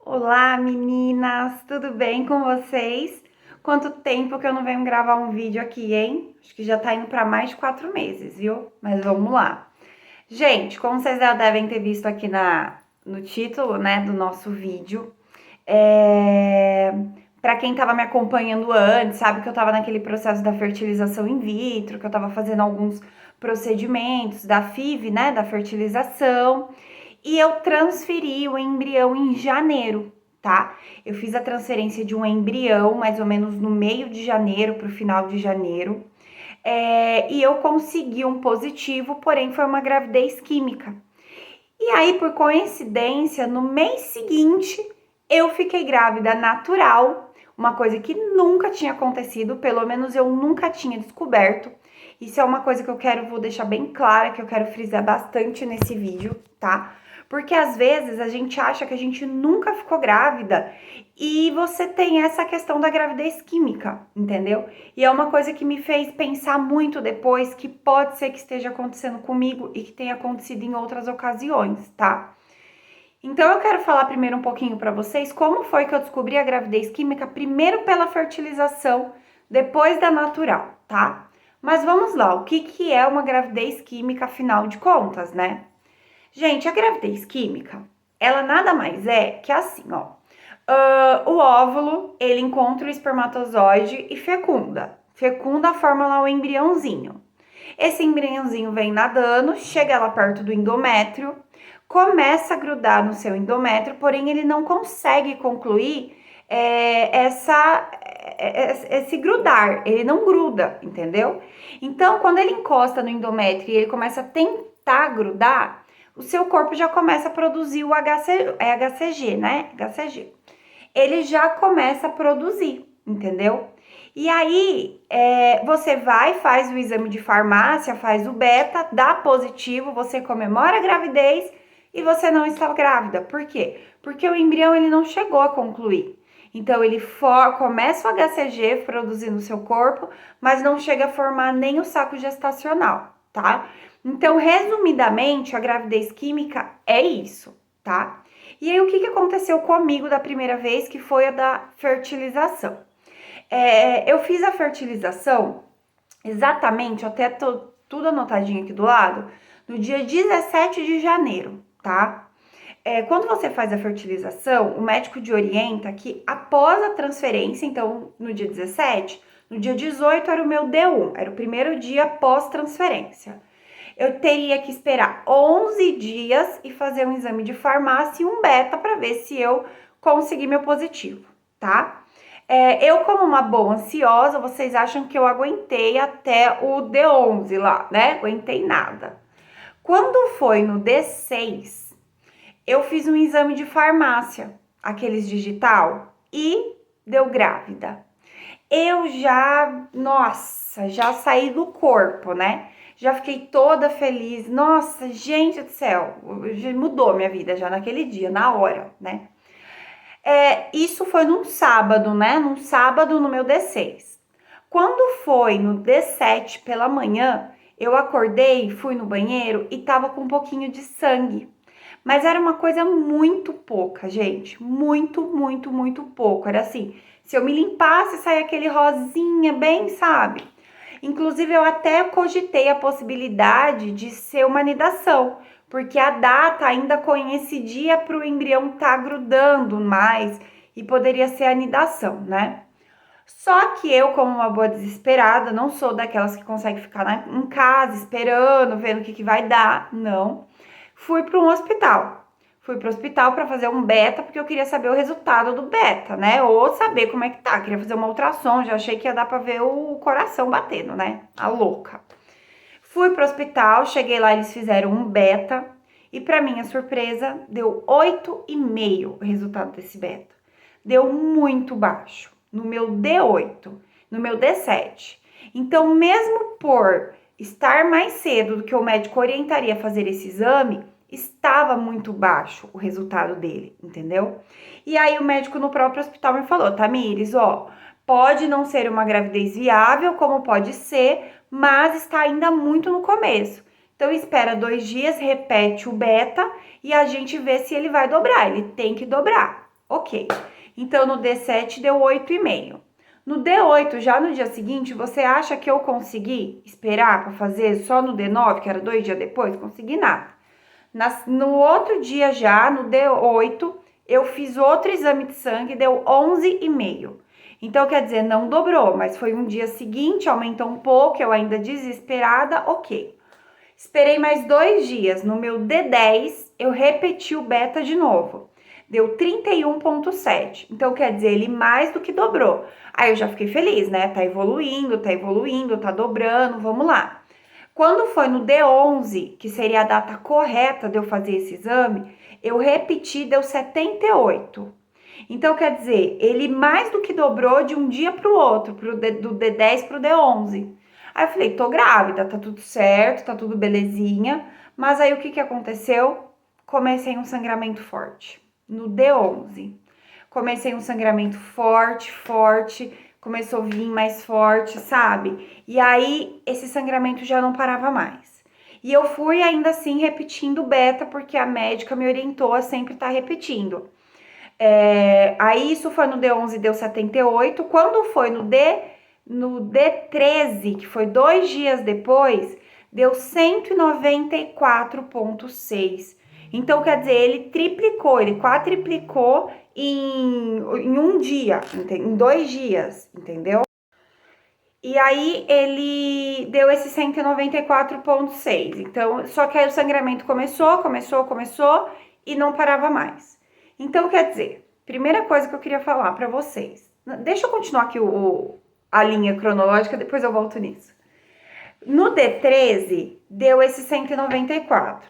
Olá, meninas! Tudo bem com vocês? Quanto tempo que eu não venho gravar um vídeo aqui, hein? Acho que já tá indo para mais de 4 meses, viu? Mas vamos lá. Gente, como vocês já devem ter visto aqui no título, né, do nosso vídeo, para quem tava me acompanhando antes, sabe que eu tava naquele processo da fertilização in vitro, que eu tava fazendo alguns procedimentos da FIV, né, da fertilização. E eu transferi o embrião em janeiro, tá? Eu fiz a transferência de um embrião mais ou menos no meio de janeiro para o final de janeiro. E eu consegui um positivo, porém foi uma gravidez química. E aí, por coincidência, no mês seguinte, eu fiquei grávida natural, uma coisa que nunca tinha acontecido, pelo menos eu nunca tinha descoberto. Isso é uma coisa que vou deixar bem clara, que eu quero frisar bastante nesse vídeo, tá? Porque às vezes a gente acha que a gente nunca ficou grávida e você tem essa questão da gravidez química, entendeu? E é uma coisa que me fez pensar muito depois que pode ser que esteja acontecendo comigo e que tenha acontecido em outras ocasiões, tá? Então eu quero falar primeiro um pouquinho para vocês como foi que eu descobri a gravidez química, primeiro pela fertilização, depois da natural, tá? Mas vamos lá, o que é uma gravidez química, afinal de contas, né? Gente, a gravidez química, ela nada mais é que assim, ó. O óvulo, ele encontra o espermatozoide e fecunda. Fecunda, forma lá o embriãozinho. Esse embriãozinho vem nadando, chega lá perto do endométrio, começa a grudar no seu endométrio, porém ele não consegue concluir esse grudar, ele não gruda, entendeu? Então, quando ele encosta no endométrio e ele começa a tentar grudar, o seu corpo já começa a produzir o HCG, né? HCG. Ele já começa a produzir, entendeu? E aí, você vai, faz o exame de farmácia, faz o beta, dá positivo, você comemora a gravidez e você não está grávida. Por quê? Porque o embrião ele não chegou a concluir. Então, ele começa o HCG produzindo no seu corpo, mas não chega a formar nem o saco gestacional, tá? Então, resumidamente, a gravidez química é isso, tá? E aí, o que aconteceu comigo da primeira vez, que foi a da fertilização? Eu fiz a fertilização exatamente, eu até tô tudo anotadinho aqui do lado, no dia 17 de janeiro, tá? Quando você faz a fertilização, o médico te orienta que após a transferência, então no dia 17, no dia 18 era o meu D1, era o primeiro dia após transferência. Eu teria que esperar 11 dias e fazer um exame de farmácia e um beta para ver se eu consegui meu positivo, tá? Eu, como uma boa ansiosa, vocês acham que eu aguentei até o D11 lá, né? Aguentei nada. Quando foi no D6, eu fiz um exame de farmácia, aqueles digital, e deu grávida. Eu já saí do corpo, né? Já fiquei toda feliz. Nossa, gente do céu, mudou minha vida já naquele dia, na hora, né? Isso foi num sábado, né? Num sábado no meu D6. Quando foi no D7 pela manhã, eu acordei, fui no banheiro e tava com um pouquinho de sangue. Mas era uma coisa muito pouca, gente. Muito, muito, muito pouco. Era assim, se eu me limpasse, saia aquele rosinha bem, sabe? Inclusive, eu até cogitei a possibilidade de ser uma anidação, porque a data ainda coincidia para o embrião estar grudando mais e poderia ser anidação, né? Só que eu, como uma boa desesperada, não sou daquelas que consegue ficar em casa esperando, vendo o que vai dar, não. Fui para um hospital. Fui para o hospital para fazer um beta, porque eu queria saber o resultado do beta, né? Ou saber como é que tá. Queria fazer uma ultrassom, já achei que ia dar para ver o coração batendo, né? A louca. Fui pro hospital, cheguei lá, eles fizeram um beta e para minha surpresa, deu 8,5 o resultado desse beta. Deu muito baixo, no meu D8, no meu D7. Então, mesmo por estar mais cedo do que o médico orientaria a fazer esse exame, estava muito baixo o resultado dele, entendeu? E aí o médico no próprio hospital me falou: Tamires, ó, pode não ser uma gravidez viável, como pode ser, mas está ainda muito no começo. Então, espera 2 dias, repete o beta e a gente vê se ele vai dobrar. Ele tem que dobrar, Ok. Então, no D7 deu 8,5. No D8, já no dia seguinte, você acha que eu consegui esperar para fazer só no D9, que era 2 dias depois? Consegui nada. No outro dia já, no D8, eu fiz outro exame de sangue, deu 11,5. Então, quer dizer, não dobrou, mas foi um dia seguinte, aumentou um pouco, eu ainda desesperada, ok. Esperei mais 2 dias, no meu D10, eu repeti o beta de novo. Deu 31,7. Então, quer dizer, ele mais do que dobrou. Aí eu já fiquei feliz, né? Tá evoluindo, tá dobrando, vamos lá. Quando foi no D11, que seria a data correta de eu fazer esse exame, eu repeti, deu 78. Então, quer dizer, ele mais do que dobrou de um dia para o outro, do D10 para o D11. Aí eu falei, tô grávida, tá tudo certo, tá tudo belezinha. Mas aí o que aconteceu? Comecei um sangramento forte, no D11. Comecei um sangramento forte, começou a vir mais forte, sabe? E aí, esse sangramento já não parava mais. E eu fui ainda assim repetindo beta, porque a médica me orientou a sempre estar repetindo. Aí isso foi no D11, deu 78. Quando foi no D13, que foi 2 dias depois, deu 194,6. Então, quer dizer, ele triplicou, ele quadriplicou em um dia, em 2 dias, entendeu? E aí ele deu esse 194,6. Então, só que aí o sangramento começou e não parava mais. Então, quer dizer, primeira coisa que eu queria falar para vocês. Deixa eu continuar aqui a linha cronológica, depois eu volto nisso. No D13, deu esse 194.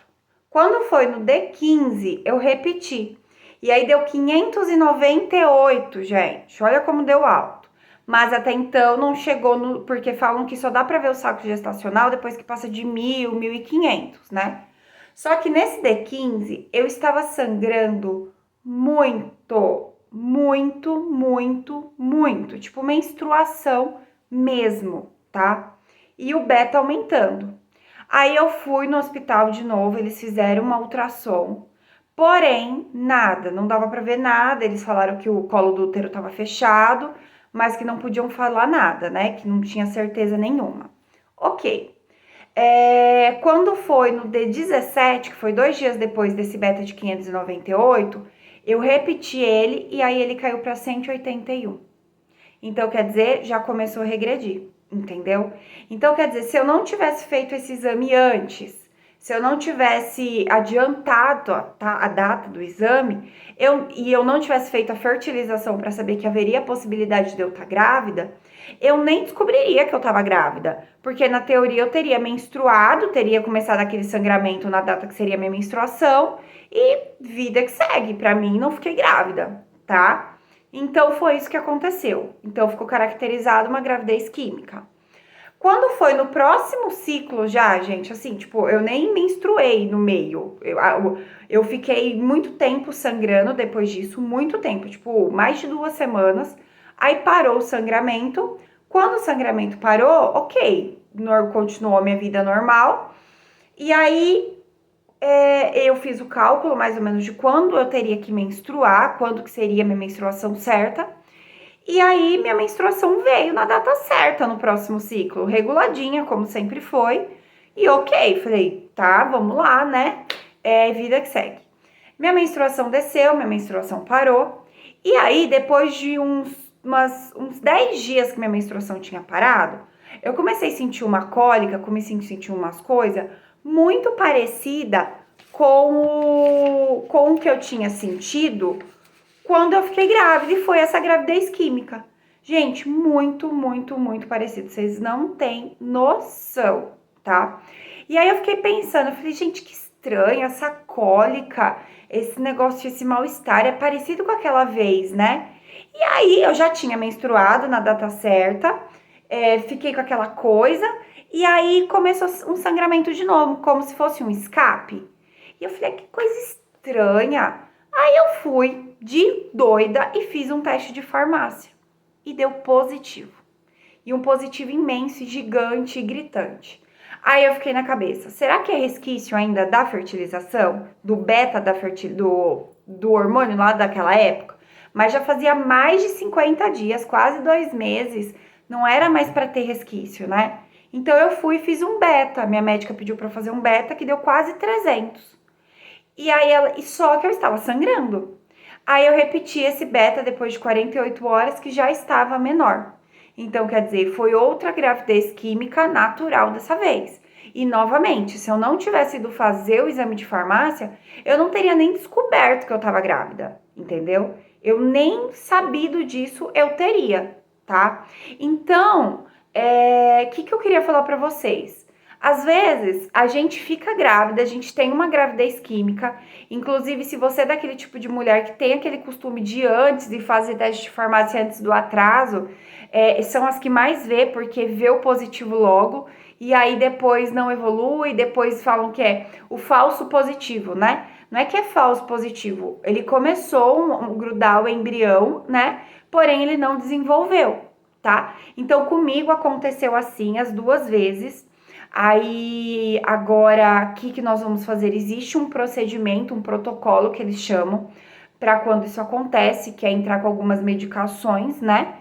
Quando foi no D15, eu repeti. E aí deu 598, gente. Olha como deu alto. Mas até então não chegou no... Porque falam que só dá pra ver o saco gestacional depois que passa de 1.000, 1.500, né? Só que nesse D15, eu estava sangrando muito. Tipo, menstruação mesmo, tá? E o beta aumentando. Aí eu fui no hospital de novo, eles fizeram uma ultrassom. Porém, nada, não dava para ver nada. Eles falaram que o colo do útero estava fechado, mas que não podiam falar nada, né? Que não tinha certeza nenhuma. Ok. Quando foi no D17, que foi 2 dias depois desse beta de 598, eu repeti ele e aí ele caiu para 181. Então, quer dizer, já começou a regredir, entendeu? Então, quer dizer, se eu não tivesse feito esse exame antes, se eu não tivesse adiantado a data do exame, eu não tivesse feito a fertilização para saber que haveria a possibilidade de eu estar grávida, eu nem descobriria que eu estava grávida. Porque na teoria eu teria menstruado, teria começado aquele sangramento na data que seria minha menstruação e vida que segue. Para mim, não fiquei grávida, tá? Então, foi isso que aconteceu. Então, ficou caracterizado uma gravidez química. Quando foi no próximo ciclo já, gente, assim, tipo, eu nem menstruei no meio. Eu fiquei muito tempo sangrando depois disso, muito tempo, tipo, mais de 2 semanas. Aí parou o sangramento. Quando o sangramento parou, ok, continuou a minha vida normal. E aí, eu fiz o cálculo mais ou menos de quando eu teria que menstruar, quando que seria a minha menstruação certa. E aí, minha menstruação veio na data certa no próximo ciclo, reguladinha, como sempre foi. E ok, falei, tá, vamos lá, né? Vida que segue. Minha menstruação desceu, minha menstruação parou. E aí, depois de uns 10 dias que minha menstruação tinha parado, eu comecei a sentir uma cólica, comecei a sentir umas coisas muito parecida com o que eu tinha sentido quando eu fiquei grávida, e foi essa gravidez química. Gente, muito parecido. Vocês não têm noção, tá? E aí eu fiquei pensando, eu falei, gente, que estranho essa cólica, esse negócio, esse mal-estar, é parecido com aquela vez, né? E aí eu já tinha menstruado na data certa, fiquei com aquela coisa, e aí começou um sangramento de novo, como se fosse um escape. E eu falei, que coisa estranha. Aí eu fui de doida e fiz um teste de farmácia. E deu positivo. E um positivo imenso, gigante e gritante. Aí eu fiquei na cabeça, será que é resquício ainda da fertilização? Do beta do hormônio lá daquela época? mas já fazia mais de 50 dias, quase 2 meses, não era mais para ter resquício, né? Então eu fui e fiz um beta, minha médica pediu para fazer um beta que deu quase 300. E aí e só que eu estava sangrando. Aí eu repeti esse beta depois de 48 horas que já estava menor. Então, quer dizer, foi outra gravidez química natural dessa vez. E novamente, se eu não tivesse ido fazer o exame de farmácia, eu não teria nem descoberto que eu estava grávida, entendeu? Eu nem sabido disso eu teria, tá? Então, que eu queria falar para vocês? Às vezes, a gente fica grávida, a gente tem uma gravidez química. Inclusive, se você é daquele tipo de mulher que tem aquele costume de antes de fazer teste de farmácia antes do atraso, são as que mais vê, porque vê o positivo logo, e aí depois não evolui, depois falam que é o falso positivo, né? Não é que é falso positivo, ele começou a grudar o embrião, né? Porém, ele não desenvolveu, tá? Então, comigo aconteceu assim as 2 vezes. Aí, agora, o que nós vamos fazer? Existe um procedimento, um protocolo que eles chamam para quando isso acontece, que é entrar com algumas medicações, né?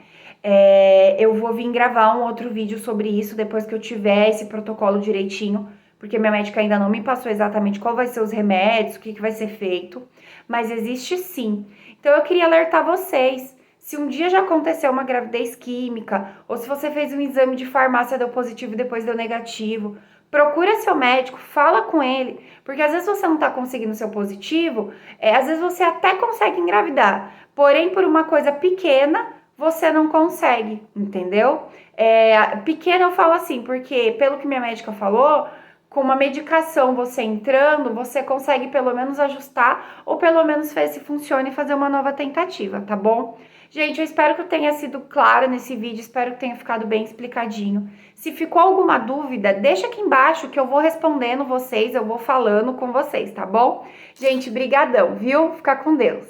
Eu vou vir gravar um outro vídeo sobre isso depois que eu tiver esse protocolo direitinho, porque minha médica ainda não me passou exatamente qual vai ser os remédios, o que vai ser feito, mas existe sim. Então eu queria alertar vocês. Se um dia já aconteceu uma gravidez química, ou se você fez um exame de farmácia, deu positivo e depois deu negativo, procura seu médico, fala com ele, porque às vezes você não tá conseguindo seu positivo, às vezes você até consegue engravidar, porém por uma coisa pequena, você não consegue, entendeu? Pequena eu falo assim, porque pelo que minha médica falou, com uma medicação você entrando, você consegue pelo menos ajustar ou pelo menos ver se funciona e fazer uma nova tentativa, tá bom? Gente, eu espero que eu tenha sido clara nesse vídeo, espero que tenha ficado bem explicadinho. Se ficou alguma dúvida, deixa aqui embaixo que eu vou respondendo vocês, eu vou falando com vocês, tá bom? Gente, brigadão, viu? Fica com Deus.